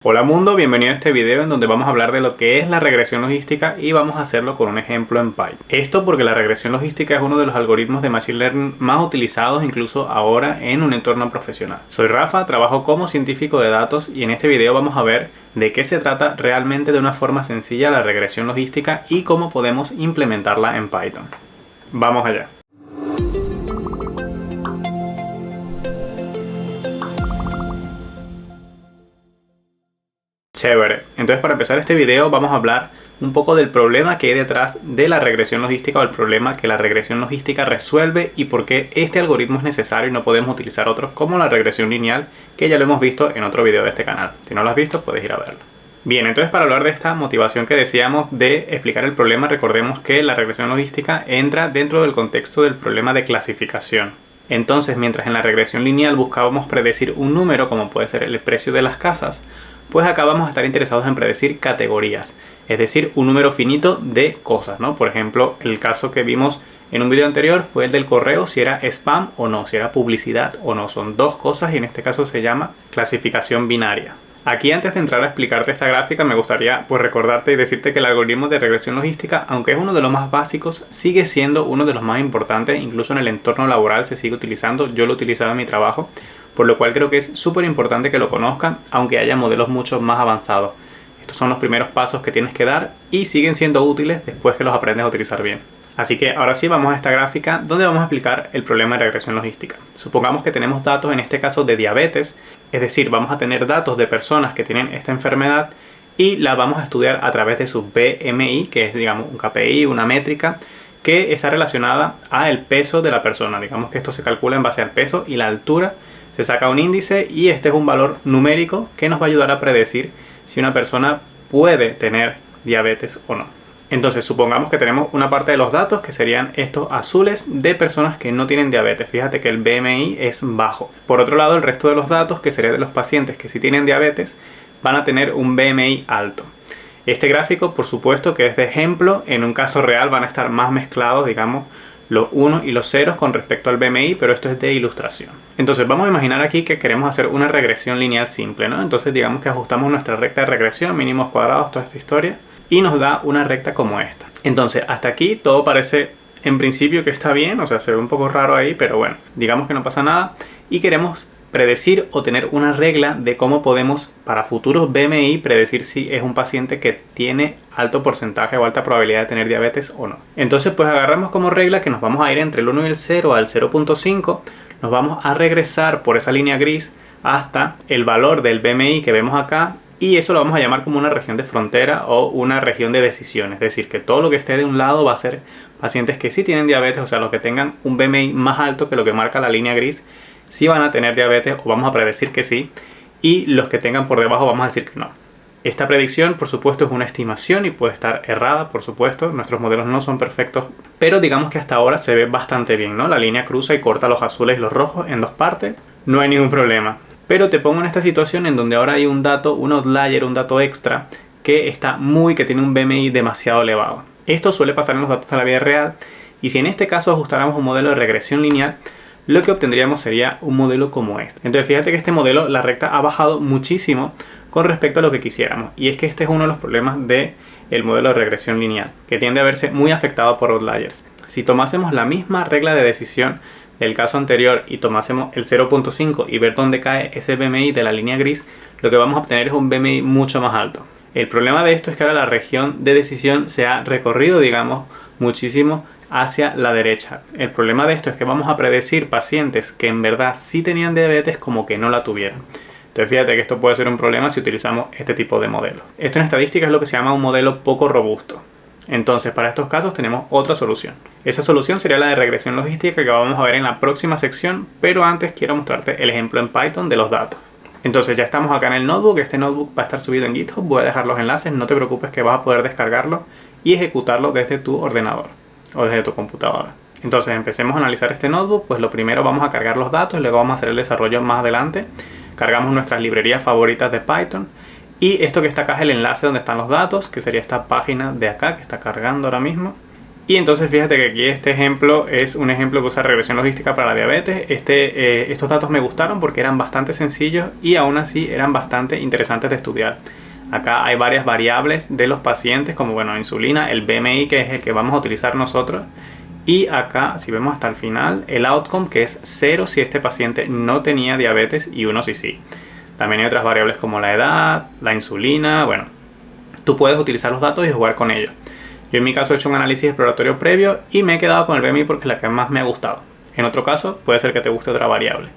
Hola mundo, bienvenido a este video en donde vamos a hablar de lo que es la regresión logística y vamos a hacerlo con un ejemplo en Python. Esto porque la regresión logística es uno de los algoritmos de Machine Learning más utilizados incluso ahora en un entorno profesional. Soy Rafa, trabajo como científico de datos y en este video vamos a ver de qué se trata realmente de una forma sencilla la regresión logística y cómo podemos implementarla en Python. Vamos allá. Chévere. Entonces, para empezar este video vamos a hablar un poco del problema que hay detrás de la regresión logística o el problema que la regresión logística resuelve y por qué este algoritmo es necesario y no podemos utilizar otros como la regresión lineal, que ya lo hemos visto en otro video de este canal. Si no lo has visto, puedes ir a verlo. Bien, entonces para hablar de esta motivación que decíamos de explicar el problema, recordemos que la regresión logística entra dentro del contexto del problema de clasificación. Entonces, mientras en la regresión lineal buscábamos predecir un número, como puede ser el precio de las casas, pues acá vamos a estar interesados en predecir categorías, es decir, un número finito de cosas, ¿no? Por ejemplo, el caso que vimos en un video anterior fue el del correo, si era spam o no, si era publicidad o no. Son dos cosas y en este caso se llama clasificación binaria. Aquí, antes de entrar a explicarte esta gráfica, me gustaría recordarte y decirte que el algoritmo de regresión logística, aunque es uno de los más básicos, sigue siendo uno de los más importantes, incluso en el entorno laboral se sigue utilizando. Yo lo he utilizado en mi trabajo, por lo cual creo que es súper importante que lo conozcan, aunque haya modelos mucho más avanzados. Estos son los primeros pasos que tienes que dar y siguen siendo útiles después que los aprendes a utilizar bien. Así que ahora sí vamos a esta gráfica donde vamos a explicar el problema de regresión logística. Supongamos que tenemos datos, en este caso de diabetes, es decir, vamos a tener datos de personas que tienen esta enfermedad y la vamos a estudiar a través de su BMI, que es, digamos, un KPI, una métrica que está relacionada al peso de la persona. Digamos que esto se calcula en base al peso y la altura. Se saca un índice y este es un valor numérico que nos va a ayudar a predecir si una persona puede tener diabetes o no. Entonces, supongamos que tenemos una parte de los datos que serían estos azules de personas que no tienen diabetes. Fíjate que el BMI es bajo. Por otro lado, el resto de los datos, que sería de los pacientes que sí tienen diabetes, van a tener un BMI alto. Este gráfico, por supuesto, que es de ejemplo, en un caso real van a estar más mezclados, digamos, los unos y los ceros con respecto al BMI, pero esto es de ilustración. Entonces vamos a imaginar aquí que queremos hacer una regresión lineal simple, ¿no? Entonces digamos que ajustamos nuestra recta de regresión, mínimos cuadrados, toda esta historia, y nos da una recta como esta. Entonces hasta aquí todo parece en principio que está bien, o sea, se ve un poco raro ahí, pero bueno, digamos que no pasa nada y queremos predecir o tener una regla de cómo podemos para futuros BMI predecir si es un paciente que tiene alto porcentaje o alta probabilidad de tener diabetes o no. Entonces pues agarramos como regla que nos vamos a ir entre el 1 y el 0 al 0.5, nos vamos a regresar por esa línea gris hasta el valor del BMI que vemos acá y eso lo vamos a llamar como una región de frontera o una región de decisión, es decir, que todo lo que esté de un lado va a ser pacientes que sí tienen diabetes, o sea, los que tengan un BMI más alto que lo que marca la línea gris, sí van a tener diabetes o vamos a predecir que sí, y los que tengan por debajo vamos a decir que no. Esta predicción, por supuesto, es una estimación y puede estar errada, por supuesto, nuestros modelos no son perfectos, pero digamos que hasta ahora se ve bastante bien, ¿no? La línea cruza y corta los azules y los rojos en dos partes, no hay ningún problema. Pero te pongo en esta situación en donde ahora hay un dato, un outlier, un dato extra, que tiene un BMI demasiado elevado. Esto suele pasar en los datos de la vida real, y si en este caso ajustáramos un modelo de regresión lineal, lo que obtendríamos sería un modelo como este. Entonces fíjate que este modelo, la recta ha bajado muchísimo con respecto a lo que quisiéramos. Y es que este es uno de los problemas del modelo de regresión lineal, que tiende a verse muy afectado por outliers. Si tomásemos la misma regla de decisión del caso anterior y tomásemos el 0.5 y ver dónde cae ese BMI de la línea gris, lo que vamos a obtener es un BMI mucho más alto. El problema de esto es que ahora la región de decisión se ha recorrido, digamos, muchísimo hacia la derecha. El problema de esto es que vamos a predecir pacientes que en verdad sí tenían diabetes como que no la tuvieron. Entonces fíjate que esto puede ser un problema si utilizamos este tipo de modelo. Esto en estadística es lo que se llama un modelo poco robusto. Entonces para estos casos tenemos otra solución. Esa solución sería la de regresión logística que vamos a ver en la próxima sección, pero antes quiero mostrarte el ejemplo en Python de los datos. Entonces ya estamos acá en el notebook, este notebook va a estar subido en GitHub, voy a dejar los enlaces, no te preocupes que vas a poder descargarlo y ejecutarlo desde tu ordenador o desde tu computadora. Entonces empecemos a analizar este notebook, pues lo primero vamos a cargar los datos y luego vamos a hacer el desarrollo más adelante. Cargamos nuestras librerías favoritas de Python y esto que está acá es el enlace donde están los datos, que sería esta página de acá que está cargando ahora mismo. Y entonces fíjate que aquí este ejemplo es un ejemplo que usa regresión logística para la diabetes. Estos datos me gustaron porque eran bastante sencillos y aún así eran bastante interesantes de estudiar. Acá hay varias variables de los pacientes como bueno, insulina, el BMI que es el que vamos a utilizar nosotros. Y acá, si vemos hasta el final, el outcome que es 0 si este paciente no tenía diabetes y 1 si sí. También hay otras variables como la edad, la insulina, bueno, tú puedes utilizar los datos y jugar con ellos. Yo en mi caso he hecho un análisis exploratorio previo y me he quedado con el BMI porque es la que más me ha gustado. En otro caso, puede ser que te guste otra variable.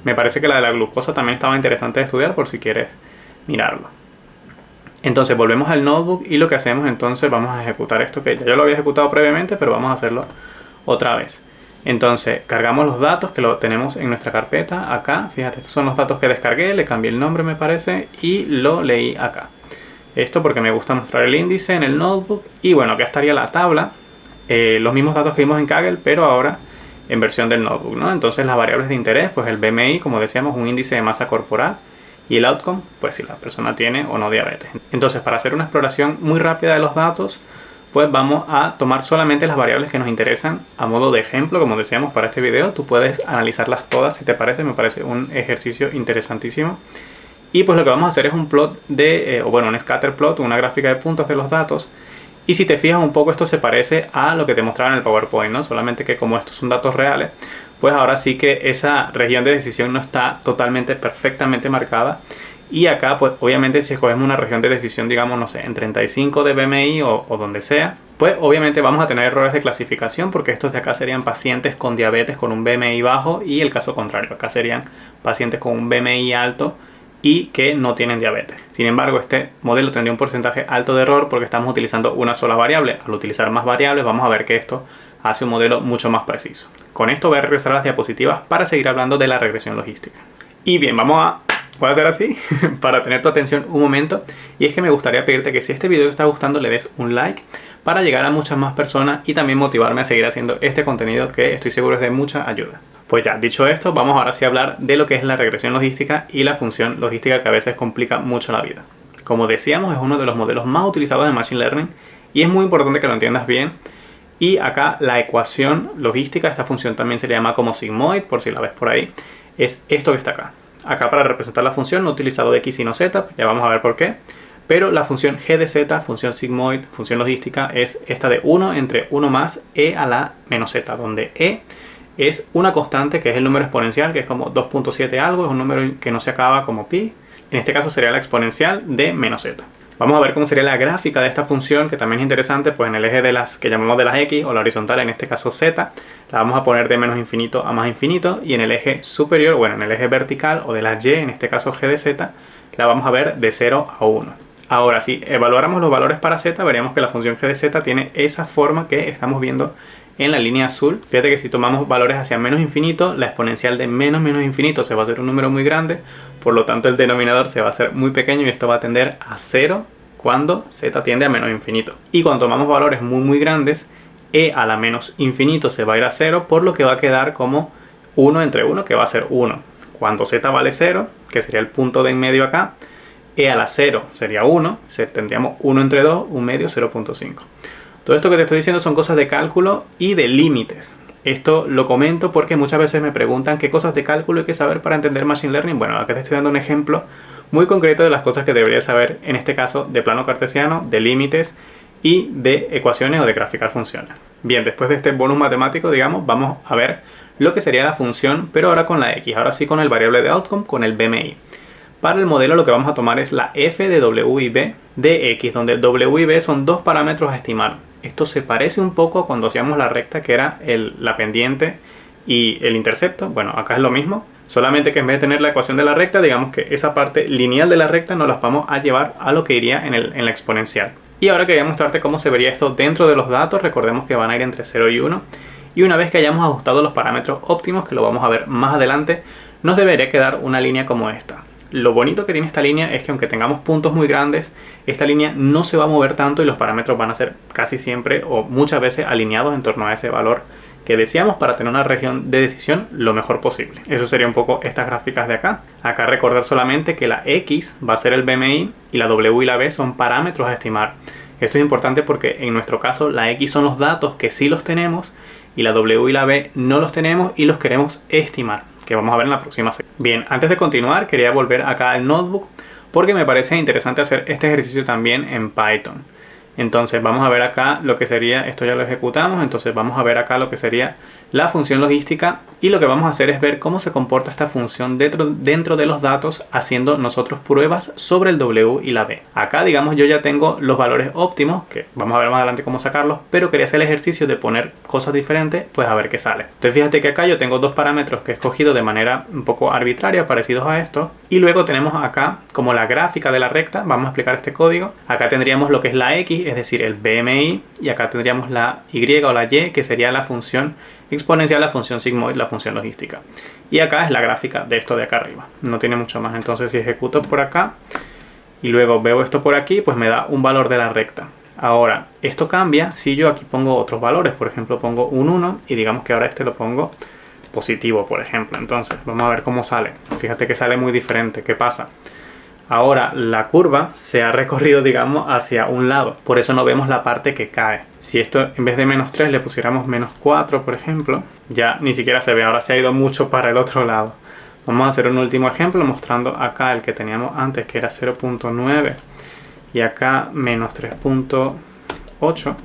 Me parece que la de la glucosa también estaba interesante de estudiar por si quieres mirarlo. Entonces volvemos al notebook y lo que hacemos entonces, vamos a ejecutar esto que ya yo lo había ejecutado previamente, pero vamos a hacerlo otra vez. Entonces cargamos los datos que lo tenemos en nuestra carpeta acá. Fíjate, estos son los datos que descargué, le cambié el nombre me parece y lo leí acá. Esto porque me gusta mostrar el índice en el notebook. Y bueno, acá estaría la tabla. Los mismos datos que vimos en Kaggle, pero ahora en versión del notebook, ¿no? Entonces las variables de interés, pues el BMI, como decíamos, un índice de masa corporal. Y el outcome, pues si la persona tiene o no diabetes. Entonces para hacer una exploración muy rápida de los datos, pues vamos a tomar solamente las variables que nos interesan a modo de ejemplo, como decíamos para este video. Tú puedes analizarlas todas si te parece, me parece un ejercicio interesantísimo. Y pues lo que vamos a hacer es un plot un scatter plot, una gráfica de puntos de los datos. Y si te fijas un poco esto se parece a lo que te mostraba en el PowerPoint, ¿no? Solamente que como estos son datos reales, pues ahora sí que esa región de decisión no está totalmente, perfectamente marcada. Y acá, pues obviamente si escogemos una región de decisión, digamos, no sé, en 35 de BMI o donde sea, pues obviamente vamos a tener errores de clasificación porque estos de acá serían pacientes con diabetes con un BMI bajo y el caso contrario, acá serían pacientes con un BMI alto y que no tienen diabetes. Sin embargo, este modelo tendría un porcentaje alto de error porque estamos utilizando una sola variable. Al utilizar más variables vamos a ver que esto hace un modelo mucho más preciso. Con esto voy a regresar a las diapositivas para seguir hablando de la regresión logística. Y bien, voy a hacer así para tener tu atención un momento. Y es que me gustaría pedirte que si este video te está gustando le des un like para llegar a muchas más personas y también motivarme a seguir haciendo este contenido que estoy seguro es de mucha ayuda. Pues ya, dicho esto, vamos ahora sí a hablar de lo que es la regresión logística y la función logística que a veces complica mucho la vida. Como decíamos, es uno de los modelos más utilizados de Machine Learning y es muy importante que lo entiendas bien. Y acá la ecuación logística, esta función también se le llama como sigmoid, por si la ves por ahí, es esto que está acá. Acá para representar la función no he utilizado x sino z, ya vamos a ver por qué. Pero la función g de z, función sigmoid, función logística, es esta de 1 entre 1 más e a la menos z, donde e es una constante que es el número exponencial, que es como 2.7 algo, es un número que no se acaba como pi. En este caso sería la exponencial de menos z. Vamos a ver cómo sería la gráfica de esta función, que también es interesante, pues en el eje de las que llamamos de las x, o la horizontal, en este caso z, la vamos a poner de menos infinito a más infinito, y en el eje superior, bueno, en el eje vertical, o de las y, en este caso g de z, la vamos a ver de 0 a 1. Ahora, si evaluáramos los valores para z, veríamos que la función g de z tiene esa forma que estamos viendo en la línea azul. Fíjate que si tomamos valores hacia menos infinito, la exponencial de menos infinito se va a hacer un número muy grande, por lo tanto el denominador se va a hacer muy pequeño y esto va a tender a 0 cuando z tiende a menos infinito. Y cuando tomamos valores muy grandes, e a la menos infinito se va a ir a 0, por lo que va a quedar como 1 entre 1, que va a ser 1. Cuando z vale 0, que sería el punto de en medio acá, e a la 0 sería 1, tendríamos 1 entre 2, un medio 0.5. Todo esto que te estoy diciendo son cosas de cálculo y de límites. Esto lo comento porque muchas veces me preguntan qué cosas de cálculo hay que saber para entender Machine Learning. Bueno, acá te estoy dando un ejemplo muy concreto de las cosas que deberías saber, en este caso de plano cartesiano, de límites y de ecuaciones o de graficar funciones. Bien, después de este bonus matemático, digamos, vamos a ver lo que sería la función, pero ahora con la x, ahora sí con el variable de outcome, con el BMI. Para el modelo lo que vamos a tomar es la f de w y b de x, donde w y b son dos parámetros a estimar. Esto se parece un poco a cuando hacíamos la recta, que era la pendiente y el intercepto. Bueno, acá es lo mismo, solamente que en vez de tener la ecuación de la recta, digamos que esa parte lineal de la recta nos las vamos a llevar a lo que iría en la exponencial. Y ahora quería mostrarte cómo se vería esto dentro de los datos. Recordemos que van a ir entre 0 y 1. Y una vez que hayamos ajustado los parámetros óptimos, que lo vamos a ver más adelante, nos debería quedar una línea como esta. Lo bonito que tiene esta línea es que aunque tengamos puntos muy grandes, esta línea no se va a mover tanto y los parámetros van a ser casi siempre o muchas veces alineados en torno a ese valor que decíamos para tener una región de decisión lo mejor posible. Eso sería un poco estas gráficas de acá. Acá recordar solamente que la X va a ser el BMI y la W y la B son parámetros a estimar. Esto es importante porque en nuestro caso la X son los datos que sí los tenemos y la W y la B no los tenemos y los queremos estimar, que vamos a ver en la próxima sección. Bien, antes de continuar quería volver acá al notebook porque me parece interesante hacer este ejercicio también en Python. Entonces vamos a ver acá lo que sería, esto ya lo ejecutamos, entonces vamos a ver acá lo que sería la función logística y lo que vamos a hacer es ver cómo se comporta esta función dentro de los datos haciendo nosotros pruebas sobre el W y la B. Acá digamos yo ya tengo los valores óptimos, que vamos a ver más adelante cómo sacarlos, pero quería hacer el ejercicio de poner cosas diferentes, pues a ver qué sale. Entonces fíjate que acá yo tengo dos parámetros que he escogido de manera un poco arbitraria, parecidos a estos, y luego tenemos acá como la gráfica de la recta, vamos a explicar este código. Acá tendríamos lo que es la X, es decir, el BMI, y acá tendríamos la Y o la Y, que sería la función exponencial, la función sigmoid, la función logística. Y acá es la gráfica de esto de acá arriba. No tiene mucho más. Entonces si ejecuto por acá y luego veo esto por aquí, pues me da un valor de la recta. Ahora, esto cambia si yo aquí pongo otros valores. Por ejemplo, pongo un 1 y digamos que ahora este lo pongo positivo, por ejemplo. Entonces, vamos a ver cómo sale. Fíjate que sale muy diferente. ¿Qué pasa? Ahora la curva se ha recorrido, digamos, hacia un lado. Por eso no vemos la parte que cae. Si esto en vez de -3 le pusiéramos -4, por ejemplo, ya ni siquiera se ve. Ahora se ha ido mucho para el otro lado. Vamos a hacer un último ejemplo mostrando acá el que teníamos antes, que era 0.9. Y acá -3.8.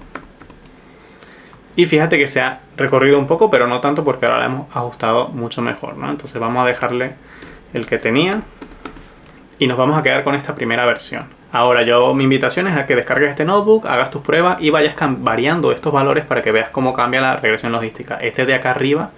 Y fíjate que se ha recorrido un poco, pero no tanto porque ahora lo hemos ajustado mucho mejor, ¿no? Entonces vamos a dejarle el que tenía. Y nos vamos a quedar con esta primera versión. Ahora mi invitación es a que descargues este notebook, hagas tus pruebas y vayas variando estos valores para que veas cómo cambia la regresión logística. Este de acá arriba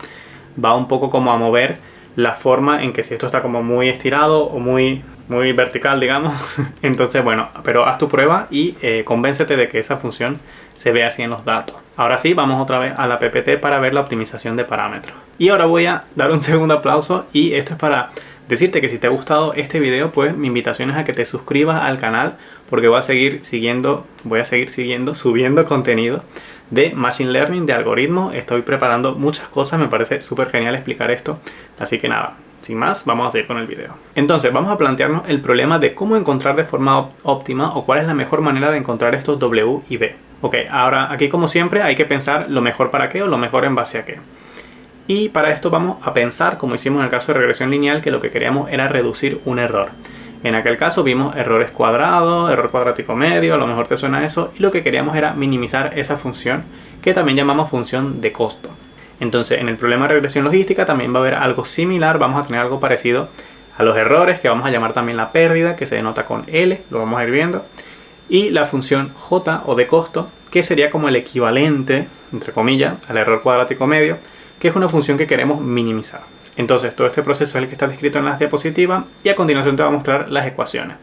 va un poco como a mover la forma en que si esto está como muy estirado o muy vertical, digamos. Entonces, bueno, pero haz tu prueba y convéncete de que esa función se ve así en los datos. Ahora sí, vamos otra vez a la PPT para ver la optimización de parámetros. Y ahora voy a dar un segundo aplauso y esto es para decirte que si te ha gustado este video, pues mi invitación es a que te suscribas al canal porque voy a seguir subiendo contenido de Machine Learning, de algoritmos. Estoy preparando muchas cosas, me parece súper genial explicar esto. Así que nada, sin más, vamos a seguir con el video. Entonces, vamos a plantearnos el problema de cómo encontrar de forma óptima o cuál es la mejor manera de encontrar estos W y B. Ok, ahora aquí como siempre hay que pensar lo mejor para qué o lo mejor en base a qué. Y para esto vamos a pensar, como hicimos en el caso de regresión lineal, que lo que queríamos era reducir un error. En aquel caso vimos errores cuadrados, error cuadrático medio, a lo mejor te suena eso, y lo que queríamos era minimizar esa función, que también llamamos función de costo. Entonces, en el problema de regresión logística también va a haber algo similar, vamos a tener algo parecido a los errores, que vamos a llamar también la pérdida, que se denota con L, lo vamos a ir viendo, y la función J o de costo, que sería como el equivalente, entre comillas, al error cuadrático medio, que es una función que queremos minimizar. Entonces todo este proceso es el que está descrito en las diapositivas y a continuación te voy a mostrar las ecuaciones.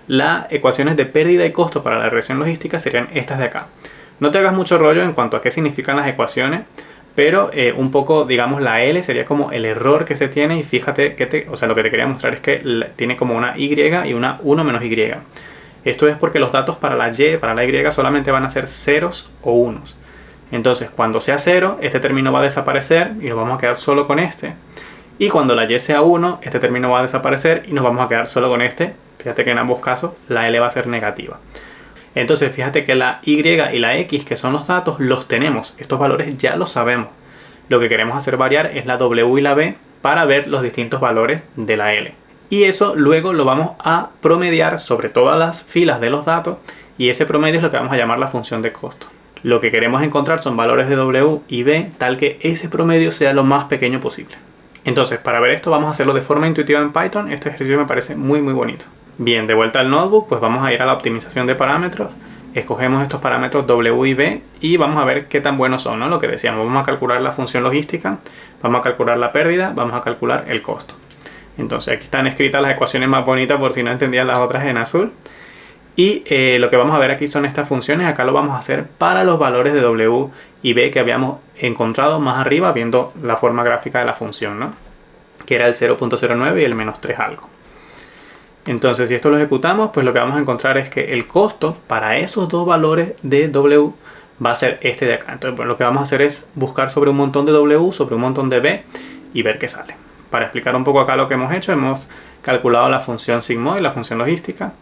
Las ecuaciones de pérdida y costo para la regresión logística serían estas de acá. No te hagas mucho rollo en cuanto a qué significan las ecuaciones, pero un poco, digamos, la L sería como el error que se tiene y fíjate que lo que te quería mostrar es que tiene como una Y y una 1 menos Y. Esto es porque los datos para la Y, para la Y solamente van a ser ceros o unos. Entonces, cuando sea 0, este término va a desaparecer y nos vamos a quedar solo con este. Y cuando la Y sea 1, este término va a desaparecer y nos vamos a quedar solo con este. Fíjate que en ambos casos la L va a ser negativa. Entonces, fíjate que la Y y la X, que son los datos, los tenemos. Estos valores ya los sabemos. Lo que queremos hacer variar es la W y la B para ver los distintos valores de la L. Y eso luego lo vamos a promediar sobre todas las filas de los datos y ese promedio es lo que vamos a llamar la función de costo. Lo que queremos encontrar son valores de W y B, tal que ese promedio sea lo más pequeño posible. Entonces, para ver esto vamos a hacerlo de forma intuitiva en Python. Este ejercicio me parece muy bonito. Bien, de vuelta al notebook, pues vamos a ir a la optimización de parámetros. Escogemos estos parámetros W y B y vamos a ver qué tan buenos son, ¿no? Lo que decíamos, vamos a calcular la función logística, vamos a calcular la pérdida, vamos a calcular el costo. Entonces, aquí están escritas las ecuaciones más bonitas por si no entendían las otras en azul. Y lo que vamos a ver aquí son estas funciones. Acá lo vamos a hacer para los valores de W y B que habíamos encontrado más arriba viendo la forma gráfica de la función, ¿no? Que era el 0.09 y el -3 algo. Entonces, si esto lo ejecutamos, pues lo que vamos a encontrar es que el costo para esos dos valores de W va a ser este de acá. Entonces, pues, lo que vamos a hacer es buscar sobre un montón de W, sobre un montón de B y ver qué sale. Para explicar un poco acá lo que hemos hecho, hemos calculado la función sigmoid, la función logística,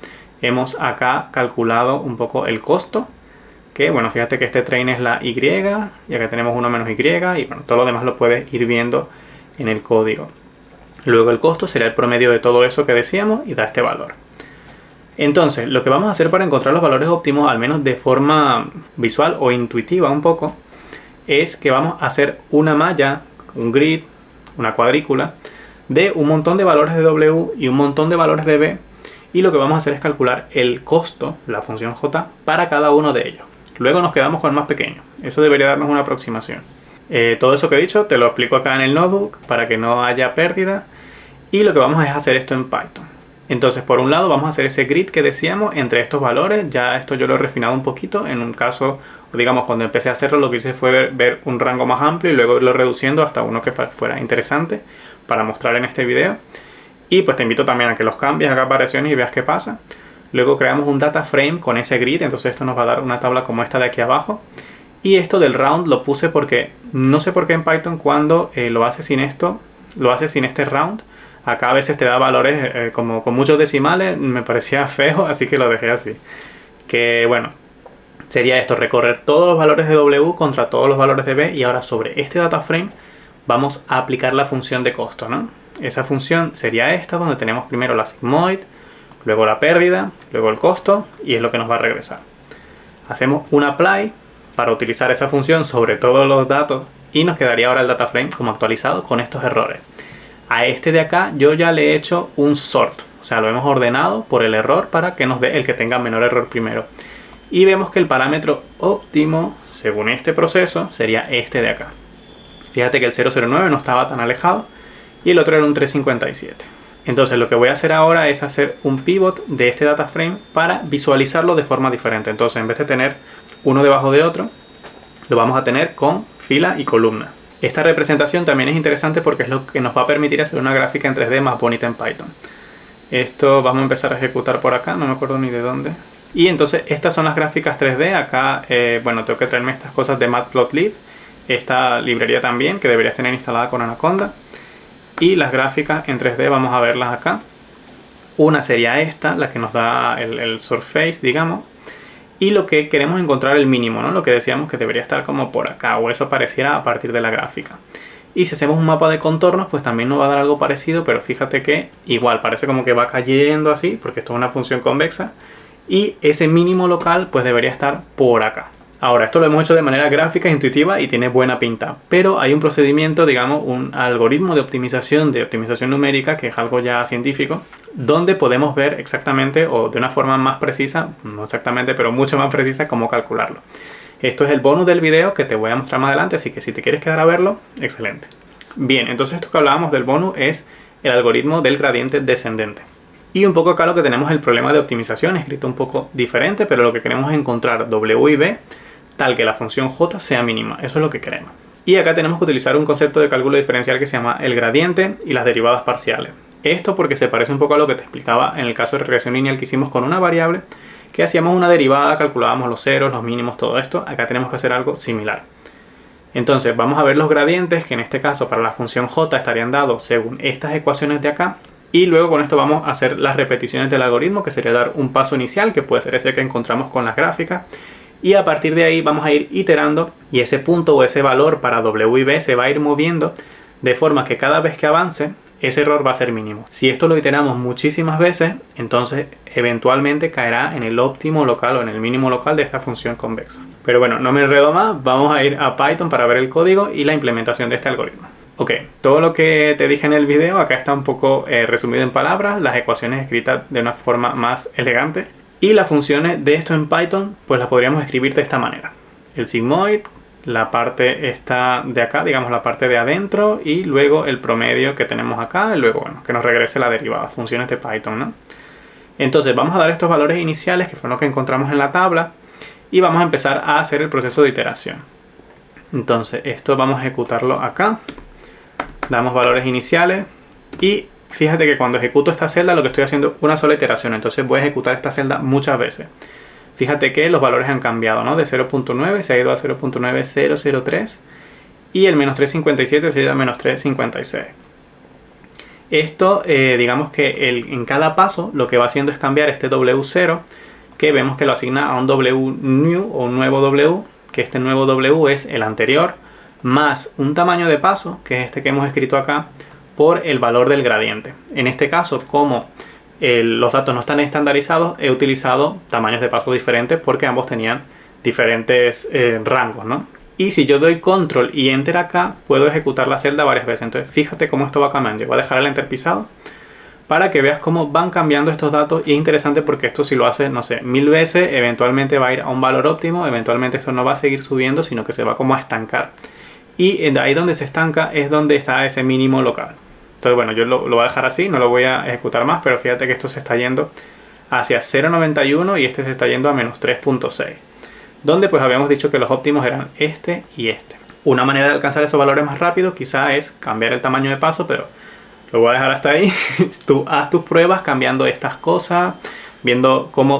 hemos acá calculado un poco el costo, que bueno, fíjate que este train es la Y, y acá tenemos 1 menos Y, y bueno, todo lo demás lo puedes ir viendo en el código. Luego el costo será el promedio de todo eso que decíamos y da este valor. Entonces, lo que vamos a hacer para encontrar los valores óptimos, al menos de forma visual o intuitiva un poco, es que vamos a hacer una malla, un grid, una cuadrícula, de un montón de valores de W y un montón de valores de B, y lo que vamos a hacer es calcular el costo, la función J, para cada uno de ellos. Luego nos quedamos con el más pequeño. Eso debería darnos una aproximación. Todo eso que he dicho te lo explico acá en el notebook para que no haya pérdida. Y lo que vamos a hacer esto en Python. Entonces, por un lado vamos a hacer ese grid que decíamos entre estos valores. Ya esto yo lo he refinado un poquito. En un caso, digamos, cuando empecé a hacerlo, lo que hice fue ver un rango más amplio y luego irlo reduciendo hasta uno que fuera interesante para mostrar en este video. Y pues te invito también a que los cambies, hagas variaciones y veas qué pasa. Luego creamos un data frame con ese grid, entonces esto nos va a dar una tabla como esta de aquí abajo. Y esto del round lo puse porque no sé por qué en Python cuando lo hace sin esto, lo hace sin este round. Acá a veces te da valores como con muchos decimales, me parecía feo, así que lo dejé así. Que bueno, sería esto, recorrer todos los valores de W contra todos los valores de B, y ahora sobre este data frame vamos a aplicar la función de costo, ¿no? Esa función sería esta, donde tenemos primero la sigmoid, luego la pérdida, luego el costo, y es lo que nos va a regresar. Hacemos un apply para utilizar esa función sobre todos los datos y nos quedaría ahora el data frame como actualizado con estos errores. A este de acá yo ya le he hecho un sort, o sea, lo hemos ordenado por el error para que nos dé el que tenga menor error primero. Y vemos que el parámetro óptimo, según este proceso, sería este de acá. Fíjate que el 009 no estaba tan alejado y el otro era un 357. Entonces lo que voy a hacer ahora es hacer un pivot de este data frame para visualizarlo de forma diferente. Entonces, en vez de tener uno debajo de otro, lo vamos a tener con fila y columna. Esta representación también es interesante porque es lo que nos va a permitir hacer una gráfica en 3D más bonita en Python. Esto vamos a empezar a ejecutar por acá, no me acuerdo ni de dónde. Y entonces estas son las gráficas 3D. Acá, bueno, tengo que traerme estas cosas de Matplotlib. Esta librería también, que deberías tener instalada con Anaconda. Y las gráficas en 3D vamos a verlas acá. Una sería esta, la que nos da el surface, digamos. Y lo que queremos encontrar el mínimo, ¿no? Lo que decíamos que debería estar como por acá, o eso pareciera a partir de la gráfica. Y si hacemos un mapa de contornos, pues también nos va a dar algo parecido, pero fíjate que igual parece como que va cayendo así, porque esto es una función convexa. Y ese mínimo local pues debería estar por acá. Ahora, esto lo hemos hecho de manera gráfica, intuitiva y tiene buena pinta. Pero hay un procedimiento, digamos, un algoritmo de optimización numérica, que es algo ya científico, donde podemos ver exactamente, o de una forma más precisa, no exactamente, pero mucho más precisa, cómo calcularlo. Esto es el bonus del video que te voy a mostrar más adelante, así que si te quieres quedar a verlo, excelente. Bien, entonces esto que hablábamos del bonus es el algoritmo del gradiente descendente. Y un poco acá lo que tenemos es el problema de optimización, escrito un poco diferente, pero lo que queremos es encontrar W y B tal que la función J sea mínima. Eso es lo que queremos. Y acá tenemos que utilizar un concepto de cálculo diferencial que se llama el gradiente y las derivadas parciales. Esto porque se parece un poco a lo que te explicaba en el caso de regresión lineal que hicimos con una variable, que hacíamos una derivada, calculábamos los ceros, los mínimos, todo esto. Acá tenemos que hacer algo similar. Entonces vamos a ver los gradientes, que en este caso para la función J estarían dados según estas ecuaciones de acá. Y luego con esto vamos a hacer las repeticiones del algoritmo, que sería dar un paso inicial, que puede ser ese que encontramos con las gráficas. Y a partir de ahí vamos a ir iterando, y ese punto o ese valor para W y B se va a ir moviendo de forma que cada vez que avance, ese error va a ser mínimo. Si esto lo iteramos muchísimas veces, entonces eventualmente caerá en el óptimo local o en el mínimo local de esta función convexa. Pero bueno, no me enredo más, vamos a ir a Python para ver el código y la implementación de este algoritmo. Ok, todo lo que te dije en el video acá está un poco resumido en palabras, las ecuaciones escritas de una forma más elegante. Y las funciones de esto en Python, pues las podríamos escribir de esta manera. El sigmoid, la parte esta de acá, digamos la parte de adentro, y luego el promedio que tenemos acá, y luego, bueno, que nos regrese la derivada, funciones de Python, ¿no? Entonces vamos a dar estos valores iniciales, que fueron los que encontramos en la tabla, y vamos a empezar a hacer el proceso de iteración. Entonces esto vamos a ejecutarlo acá, damos valores iniciales, y fíjate que cuando ejecuto esta celda lo que estoy haciendo es una sola iteración, entonces voy a ejecutar esta celda muchas veces. Fíjate que los valores han cambiado, ¿no? De 0.9 se ha ido a 0.9003 y el menos 357 se ha ido a menos 356. Esto, digamos que en cada paso lo que va haciendo es cambiar este W0, que vemos que lo asigna a un W new o un nuevo W, que este nuevo W es el anterior, más un tamaño de paso, que es este que hemos escrito acá, por el valor del gradiente. En este caso, como los datos no están estandarizados, he utilizado tamaños de paso diferentes porque ambos tenían diferentes rangos, ¿no? Y si yo doy control y enter acá, puedo ejecutar la celda varias veces. Entonces fíjate cómo esto va cambiando. Yo voy a dejar el enter pisado para que veas cómo van cambiando estos datos. Y es interesante porque esto, si lo haces, no sé, 1000 veces, eventualmente va a ir a un valor óptimo. Eventualmente esto no va a seguir subiendo, sino que se va como a estancar. Y ahí donde se estanca es donde está ese mínimo local. Entonces bueno, yo lo voy a dejar así, no lo voy a ejecutar más, pero fíjate que esto se está yendo hacia 0,91 y este se está yendo a menos 3,6. Donde pues habíamos dicho que los óptimos eran este y este. Una manera de alcanzar esos valores más rápido quizá es cambiar el tamaño de paso, pero lo voy a dejar hasta ahí. Tú haz tus pruebas cambiando estas cosas, viendo cómo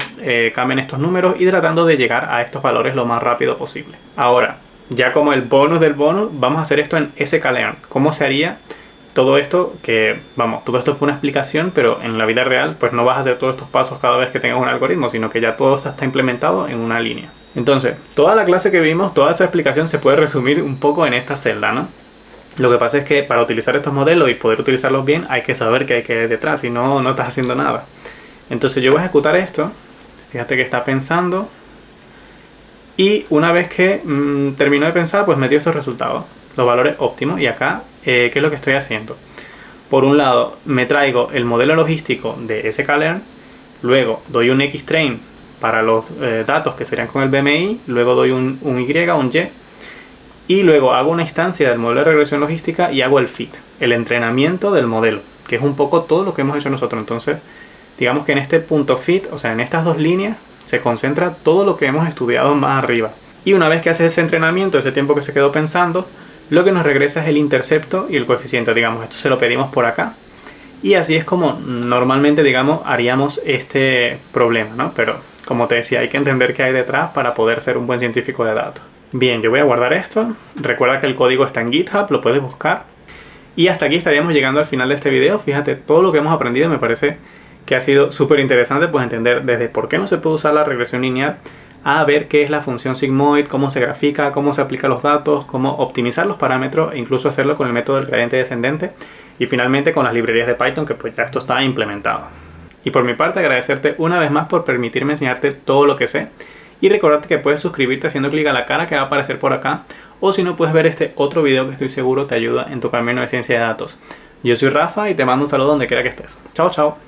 cambian estos números y tratando de llegar a estos valores lo más rápido posible. Ahora, ya como el bonus del bonus, vamos a hacer esto en sklearn. ¿Cómo se haría todo esto? Que, vamos, todo esto fue una explicación, pero en la vida real pues no vas a hacer todos estos pasos cada vez que tengas un algoritmo, sino que ya todo esto está implementado en una línea. Entonces, toda la clase que vimos, toda esa explicación se puede resumir un poco en esta celda, ¿no? Lo que pasa es que para utilizar estos modelos y poder utilizarlos bien, hay que saber qué hay que ir detrás, si no, no estás haciendo nada. Entonces yo voy a ejecutar esto, fíjate que está pensando, y una vez que terminó de pensar, pues metió estos resultados, los valores óptimos, y acá, ¿qué es lo que estoy haciendo? Por un lado, me traigo el modelo logístico de sklearn, luego doy un xtrain para los datos que serían con el BMI, luego doy un Y, un Y, y luego hago una instancia del modelo de regresión logística y hago el fit, el entrenamiento del modelo, que es un poco todo lo que hemos hecho nosotros. Entonces, digamos que en este punto fit, o sea, en estas dos líneas, se concentra todo lo que hemos estudiado más arriba. Y una vez que haces ese entrenamiento, ese tiempo que se quedó pensando, lo que nos regresa es el intercepto y el coeficiente, digamos, esto se lo pedimos por acá. Y así es como normalmente, digamos, haríamos este problema, ¿no? Pero, como te decía, hay que entender qué hay detrás para poder ser un buen científico de datos. Bien, yo voy a guardar esto. Recuerda que el código está en GitHub, lo puedes buscar. Y hasta aquí estaríamos llegando al final de este video. Fíjate, todo lo que hemos aprendido me parece que ha sido súper interesante, pues entender desde por qué no se puede usar la regresión lineal a ver qué es la función sigmoid, cómo se grafica, cómo se aplican los datos, cómo optimizar los parámetros e incluso hacerlo con el método del gradiente descendente y finalmente con las librerías de Python, que pues ya esto está implementado. Y por mi parte agradecerte una vez más por permitirme enseñarte todo lo que sé y recordarte que puedes suscribirte haciendo clic a la cara que va a aparecer por acá, o si no puedes ver este otro video que estoy seguro te ayuda en tu camino de ciencia de datos. Yo soy Rafa y te mando un saludo donde quiera que estés. Chao, chao.